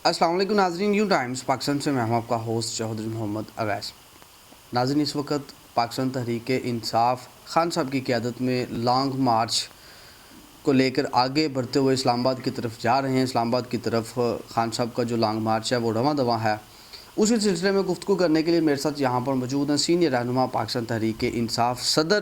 السلام علیکم ناظرین، نیو ٹائمز پاکستان سے میں ہوں آپ کا ہوسٹ چودھری محمد اویس۔ ناظرین، اس وقت پاکستان تحریک انصاف خان صاحب کی قیادت میں لانگ مارچ کو لے کر آگے بڑھتے ہوئے اسلام آباد کی طرف جا رہے ہیں۔ اسلام آباد کی طرف خان صاحب کا جو لانگ مارچ ہے وہ رواں دواں ہے۔ اسی سلسلے میں گفتگو کرنے کے لیے میرے ساتھ یہاں پر موجود ہیں سینئر رہنما پاکستان تحریک انصاف، صدر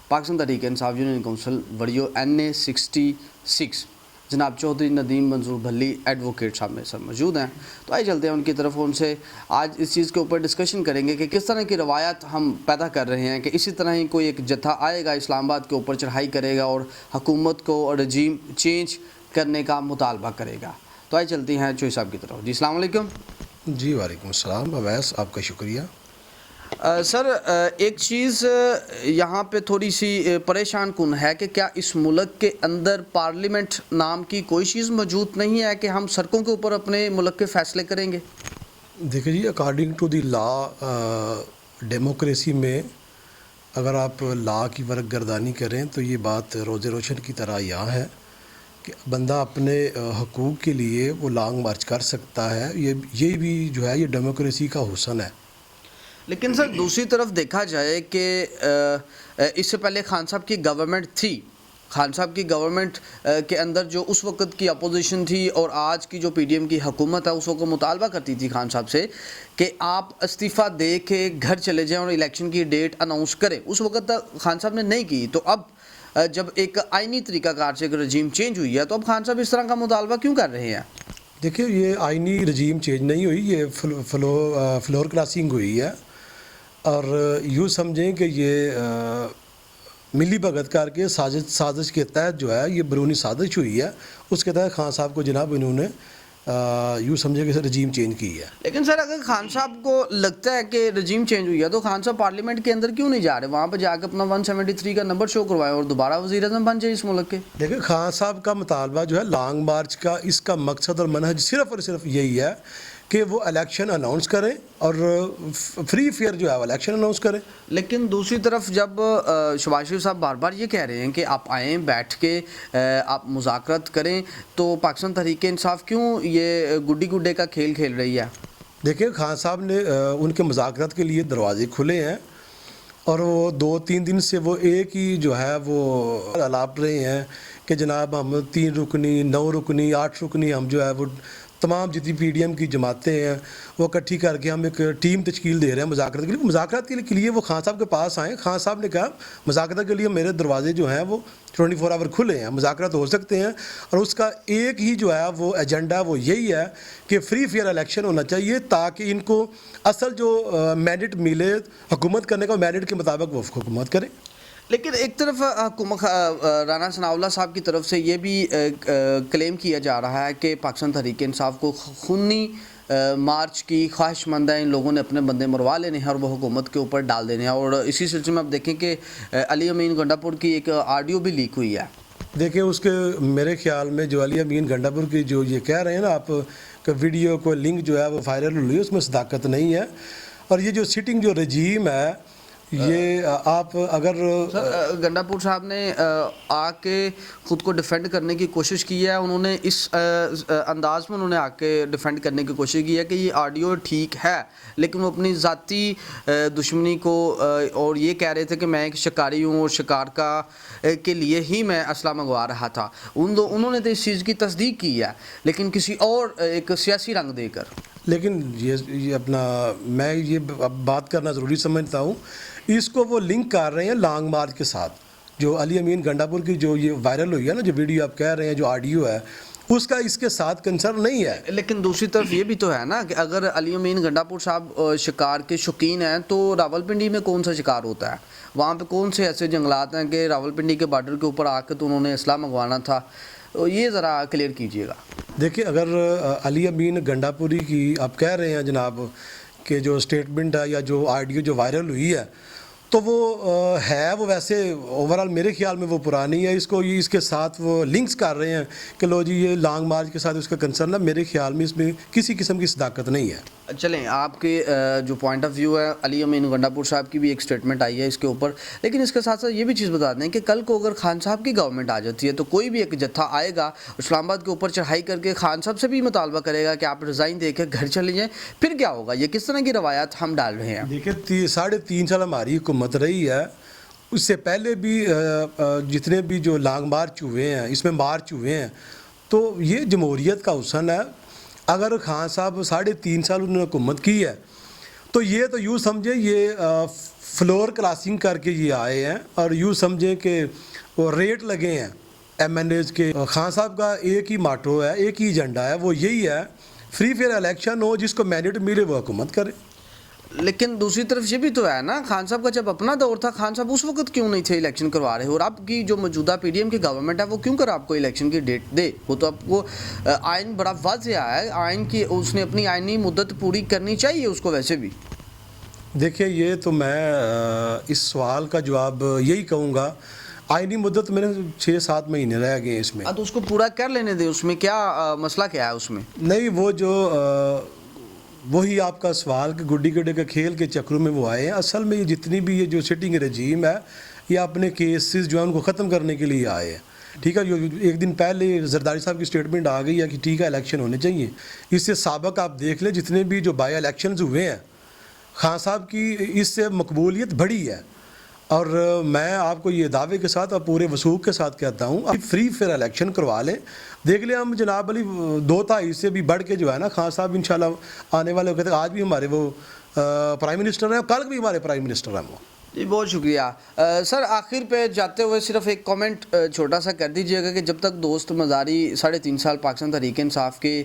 Pakistan Tehreek Insaf union council وڑیو NA 66 جناب چودھری ندیم منظور بھلی ایڈوکیٹ صاحب میرے ساتھ موجود ہیں۔ تو آئیے چلتے ہیں ان کی طرف، ان سے آج اس چیز کے اوپر ڈسکشن کریں گے کہ کس طرح کی روایات ہم پیدا کر رہے ہیں کہ اسی طرح ہی کوئی ایک جتھا آئے گا اسلام آباد کے اوپر چڑھائی کرے گا اور حکومت کو اور رجیم چینج کرنے کا مطالبہ کرے گا۔ تو آئیے چلتے ہیں چوئی صاحب کی طرف۔ جی السلام علیکم۔ جی وعلیکم السلام اویس، آپ کا شکریہ۔ سر، ایک چیز یہاں پہ تھوڑی سی پریشان کن ہے کہ کیا اس ملک کے اندر پارلیمنٹ نام کی کوئی چیز موجود نہیں ہے کہ ہم سڑکوں کے اوپر اپنے ملک کے فیصلے کریں گے؟ دیکھیں جی، according to the law democracy میں اگر آپ لا کی ورق گردانی کریں تو یہ بات روز روشن کی طرح یہاں ہے کہ بندہ اپنے حقوق کے لیے وہ لانگ مارچ کر سکتا ہے۔ یہ بھی جو ہے یہ ڈیموکریسی کا حسن ہے۔ لیکن سر دوسری طرف دیکھا جائے کہ اس سے پہلے خان صاحب کی گورنمنٹ تھی، خان صاحب کی گورنمنٹ کے اندر جو اس وقت کی اپوزیشن تھی اور آج کی جو PDM کی حکومت ہے اس وقت مطالبہ کرتی تھی خان صاحب سے کہ آپ استعفیٰ دے کے گھر چلے جائیں اور الیکشن کی ڈیٹ اناؤنس کریں۔ اس وقت خان صاحب نے نہیں کی، تو اب جب ایک آئینی طریقہ کار سے رجیم چینج ہوئی ہے تو اب خان صاحب اس طرح کا مطالبہ کیوں کر رہے ہیں؟ دیکھیں، یہ آئینی رجیم چینج نہیں ہوئی، یہ فلور کراسنگ ہوئی ہے، اور یوں سمجھیں کہ یہ ملی بھگت کر کے سازش کے تحت جو ہے یہ بیرونی سازش ہوئی ہے۔ اس کے تحت خان صاحب کو جناب انہوں نے یوں سمجھے کہ رجیم چینج کی ہے۔ لیکن سر اگر خان صاحب کو لگتا ہے کہ رجیم چینج ہوئی ہے تو خان صاحب پارلیمنٹ کے اندر کیوں نہیں جا رہے؟ وہاں پہ جا کے اپنا 173 کا نمبر شو کروائیں اور دوبارہ وزیر اعظم بن جائے اس ملک کے۔ دیکھیں، خان صاحب کا مطالبہ جو ہے لانگ مارچ کا، اس کا مقصد اور منہج صرف اور صرف یہی ہے کہ وہ الیکشن اناؤنس کریں اور فری فیئر جو ہے وہ الیکشن اناؤنس کریں۔ لیکن دوسری طرف جب شہباز شریف صاحب بار بار یہ کہہ رہے ہیں کہ آپ آئیں، بیٹھ کے آپ مذاکرات کریں، تو پاکستان تحریک انصاف کیوں یہ گڈی گڈے کا کھیل کھیل رہی ہے؟ دیکھیں، خان صاحب نے ان کے مذاکرات کے لیے دروازے کھلے ہیں، اور وہ 2-3 دن سے وہ ایک ہی جو ہے وہ الاپ رہے ہیں کہ جناب ہم 3 رکنی 9 رکنی 8 رکنی ہم جو ہے وہ تمام جتنی PDM کی جماعتیں ہیں وہ اکٹھی کر کے ہم ایک ٹیم تشکیل دے رہے ہیں مذاکرات کے لیے۔ مذاکرات کے لیے وہ خان صاحب کے پاس آئیں۔ خان صاحب نے کہا مذاکرات کے لیے میرے دروازے جو ہیں وہ 24 آور کھلے ہیں، مذاکرات ہو سکتے ہیں، اور اس کا ایک ہی جو ہے وہ ایجنڈا وہ یہی ہے کہ فری فیئر الیکشن ہونا چاہیے تاکہ ان کو اصل جو مینڈیٹ ملے حکومت کرنے کا، مینڈیٹ کے مطابق وہ حکومت کریں۔ لیکن ایک طرف رانا ثناء اللہ صاحب کی طرف سے یہ بھی کلیم کیا جا رہا ہے کہ پاکستان تحریک انصاف کو خونی مارچ کی خواہش مند ہے، ان لوگوں نے اپنے بندے مروا لینے ہیں اور وہ حکومت کے اوپر ڈال دینے ہیں، اور اسی سلسلے میں آپ دیکھیں کہ علی امین گنڈا پور کی ایک آڈیو بھی لیک ہوئی ہے۔ دیکھیں، اس کے میرے خیال میں جو علی امین گنڈا پور کی جو یہ کہہ رہے ہیں نا آپ کہ ویڈیو کو لنک جو ہے وہ وائرل ہوئی، اس میں صداقت نہیں ہے، اور یہ جو سٹنگ جو رجیم ہے یہ آپ اگر گنڈا پور صاحب نے آ کے خود کو ڈیفینڈ کرنے کی کوشش کی ہے، انہوں نے اس انداز میں انہوں نے آ کے ڈیفینڈ کرنے کی کوشش کی ہے کہ یہ آڈیو ٹھیک ہے، لیکن وہ اپنی ذاتی دشمنی کو اور یہ کہہ رہے تھے کہ میں ایک شکاری ہوں اور شکار کا کے لیے ہی میں اسلحہ منگوا رہا تھا۔ انہوں نے تو اس چیز کی تصدیق کی ہے لیکن کسی اور ایک سیاسی رنگ دے کر۔ لیکن یہ اپنا میں یہ بات کرنا ضروری سمجھتا ہوں، اس کو وہ لنک کر رہے ہیں لانگ مارچ کے ساتھ۔ جو علی امین گنڈا پور کی جو یہ وائرل ہوئی ہے نا، جو ویڈیو آپ کہہ رہے ہیں، جو آڈیو ہے، اس کا اس کے ساتھ کنسرن نہیں ہے۔ لیکن دوسری طرف یہ بھی تو ہے نا کہ اگر علی امین گنڈا پور صاحب شکار کے شوقین ہیں تو راولپنڈی میں کون سا شکار ہوتا ہے؟ وہاں پہ کون سے ایسے جنگلات ہیں کہ راولپنڈی کے بارڈر کے اوپر آ کے تو انہوں نے اسلحہ منگوانا تھا؟ یہ ذرا کلیئر کیجیے گا۔ دیکھیں، اگر علی امین گنڈا پوری کی آپ کہہ رہے ہیں جناب کہ جو اسٹیٹمنٹ ہے یا جو آڈیو جو وائرل ہوئی ہے تو وہ ہے وہ ویسے اوورال میرے خیال میں وہ پرانی ہے، اس کے ساتھ وہ لنکس کر رہے ہیں کہ لو جی یہ لانگ مارچ کے ساتھ اس کا کنسرن ہے۔ میرے خیال میں اس میں کسی قسم کی صداقت نہیں ہے۔ چلیں آپ کے جو پوائنٹ آف ویو ہے، علی امین گنڈاپور صاحب کی بھی ایک سٹیٹمنٹ آئی ہے اس کے اوپر، لیکن اس کے ساتھ ساتھ یہ بھی چیز بتا دیں کہ کل کو اگر خان صاحب کی گورنمنٹ آ جاتی ہے تو کوئی بھی ایک جتھا آئے گا اسلام آباد کے اوپر چڑھائی کر کے خان صاحب سے بھی مطالبہ کرے گا کہ آپ ریزائن دے کے گھر چلے جائیں، پھر کیا ہوگا؟ یہ کس طرح کی روایات ہم ڈال رہے ہیں؟ دیکھیں 3.5 سال ہماری حکومت رہی ہے، اس سے پہلے بھی جتنے بھی جو لانگ مارچ ہوئے ہیں اس میں مارچ ہوئے ہیں، تو یہ جمہوریت کا حسن ہے۔ اگر خان صاحب 3.5 سال انہوں نے حکومت کی ہے تو یہ تو یوں سمجھیں یہ فلور کلاسنگ کر کے یہ آئے ہیں، اور یوں سمجھیں کہ وہ ریٹ لگے ہیں ایم این ایز کے۔ خان صاحب کا ایک ہی ماٹو ہے، ایک ہی ایجنڈا ہے، وہ یہی ہے فری فیئر الیکشن ہو، جس کو مینڈیٹ ملے وہ حکومت کرے۔ لیکن دوسری طرف یہ بھی تو ہے نا، خان صاحب کا جب اپنا دور تھا خان صاحب اس وقت کیوں نہیں تھے الیکشن کروا رہے؟ اور آپ کی جو موجودہ پی ڈی ایم کی گورنمنٹ ہے وہ کیوں کر آپ کو الیکشن کی ڈیٹ دے؟ وہ تو آپ کو آئین بڑا واضح ہے، آئین کی اس نے اپنی آئینی مدت پوری کرنی چاہیے اس کو ویسے بھی۔ دیکھیں یہ تو میں اس سوال کا جواب یہی کہوں گا، آئینی مدت میں 6-7 مہینے رہ گئے اس میں، تو اس کو پورا کر لینے دیں، اس میں کیا مسئلہ کیا ہے اس میں؟ نہیں وہ جو وہی آپ کا سوال کہ گڈی گڈے کے کھیل کے چکروں میں وہ آئے ہیں۔ اصل میں یہ جتنی بھی یہ جو سٹنگ رجیم ہے یہ اپنے کیسز جو ہیں ان کو ختم کرنے کے لیے آئے ہیں، ٹھیک ہے۔ جو ایک دن پہلے زرداری صاحب کی سٹیٹمنٹ آ گئی ہے کہ ٹھیک ہے الیکشن ہونے چاہیے، اس سے سابق آپ دیکھ لیں جتنے بھی جو بائی الیکشنز ہوئے ہیں خان صاحب کی اس سے مقبولیت بڑھی ہے، اور میں آپ کو یہ دعوے کے ساتھ اور پورے وثوق کے ساتھ کہتا ہوں آپ فری فیئر الیکشن کروا لیں، دیکھ لیں ہم جناب علی 2-2.5 سے بھی بڑھ کے جو ہے نا خان صاحب انشاءاللہ آنے والے وقت، آج بھی ہمارے وہ پرائم منسٹر ہیں، کل بھی ہمارے پرائم منسٹر ہیں وہ۔ جی بہت شکریہ سر۔ آخر پہ جاتے ہوئے صرف ایک کامنٹ چھوٹا سا کر دیجئے گا کہ جب تک دوست مزاری 3.5 سال پاکستان تحریک انصاف کے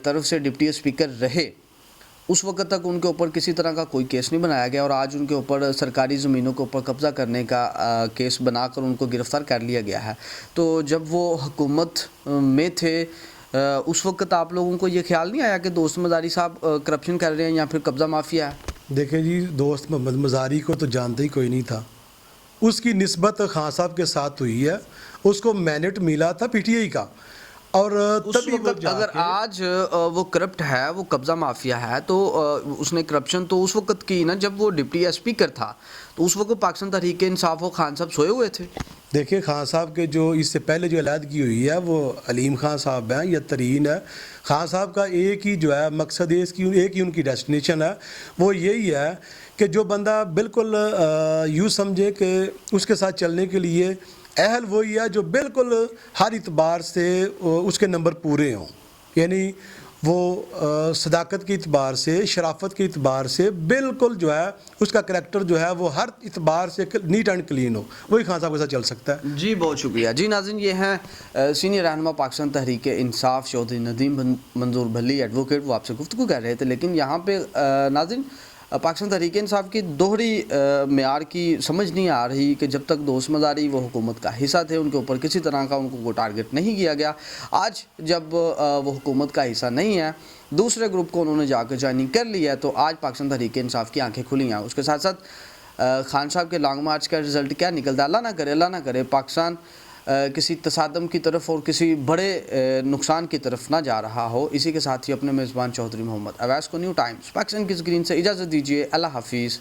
طرف سے ڈپٹی اسپیکر رہے، اس وقت تک ان کے اوپر کسی طرح کا کوئی کیس نہیں بنایا گیا، اور آج ان کے اوپر سرکاری زمینوں کے اوپر قبضہ کرنے کا کیس بنا کر ان کو گرفتار کر لیا گیا ہے۔ تو جب وہ حکومت میں تھے اس وقت آپ لوگوں کو یہ خیال نہیں آیا کہ دوست مزاری صاحب کرپشن کر رہے ہیں یا پھر قبضہ مافیا ہے؟ دیکھیں جی، دوست محمد مزاری کو تو جانتا ہی کوئی نہیں تھا، اس کی نسبت خان صاحب کے ساتھ ہوئی ہے، اس کو مینڈیٹ ملا تھا پی ٹی آئی کا، اور اس وقت اگر آج وہ کرپٹ ہے، وہ قبضہ مافیا ہے، تو اس نے کرپشن تو اس وقت کی نا جب وہ ڈپٹی اسپیکر تھا، تو اس وقت پاکستان تحریک انصاف و خان صاحب سوئے ہوئے تھے۔ دیکھیں خان صاحب کے جو اس سے پہلے جو علیحدگی ہوئی ہے وہ علیم خان صاحب ہیں یا ترین ہے۔ خان صاحب کا ایک ہی جو ہے مقصد ہے، ایک ہی ان کی ڈیسٹینیشن ہے، وہ یہی ہے کہ جو بندہ بالکل یوں سمجھے کہ اس کے ساتھ چلنے کے لیے اہل وہی ہے جو بالکل ہر اعتبار سے اس کے نمبر پورے ہوں، یعنی وہ صداقت کے اعتبار سے، شرافت کے اعتبار سے بالکل جو ہے اس کا کریکٹر جو ہے وہ ہر اعتبار سے نیٹ اینڈ کلین ہو، وہی خان صاحب کے ساتھ چل سکتا ہے۔ جی بہت شکریہ۔ جی ناظرین، یہ ہیں سینئر رہنما پاکستان تحریک انصاف چودھری ندیم منظور بھلی ایڈوکیٹ، وہ آپ سے گفتگو کر رہے تھے، لیکن یہاں پہ ناظرین پاکستان تحریک انصاف کی دوہری معیار کی سمجھ نہیں آ رہی کہ جب تک دوست مزاری وہ حکومت کا حصہ تھے ان کے اوپر کسی طرح کا ان کو ٹارگٹ نہیں کیا گیا، آج جب وہ حکومت کا حصہ نہیں ہے، دوسرے گروپ کو انہوں نے جا کے جوائننگ کر لی ہے، تو آج پاکستان تحریک انصاف کی آنکھیں کھلی ہیں۔ اس کے ساتھ ساتھ خان صاحب کے لانگ مارچ کا رزلٹ کیا نکلتا ہے، اللہ نہ کرے پاکستان کسی تصادم کی طرف اور کسی بڑے نقصان کی طرف نہ جا رہا ہو۔ اسی کے ساتھ ہی اپنے میزبان چودھری محمد اویس کو نیو ٹائمز پاکستان کی اسکرین سے اجازت دیجیے۔ اللہ حافظ۔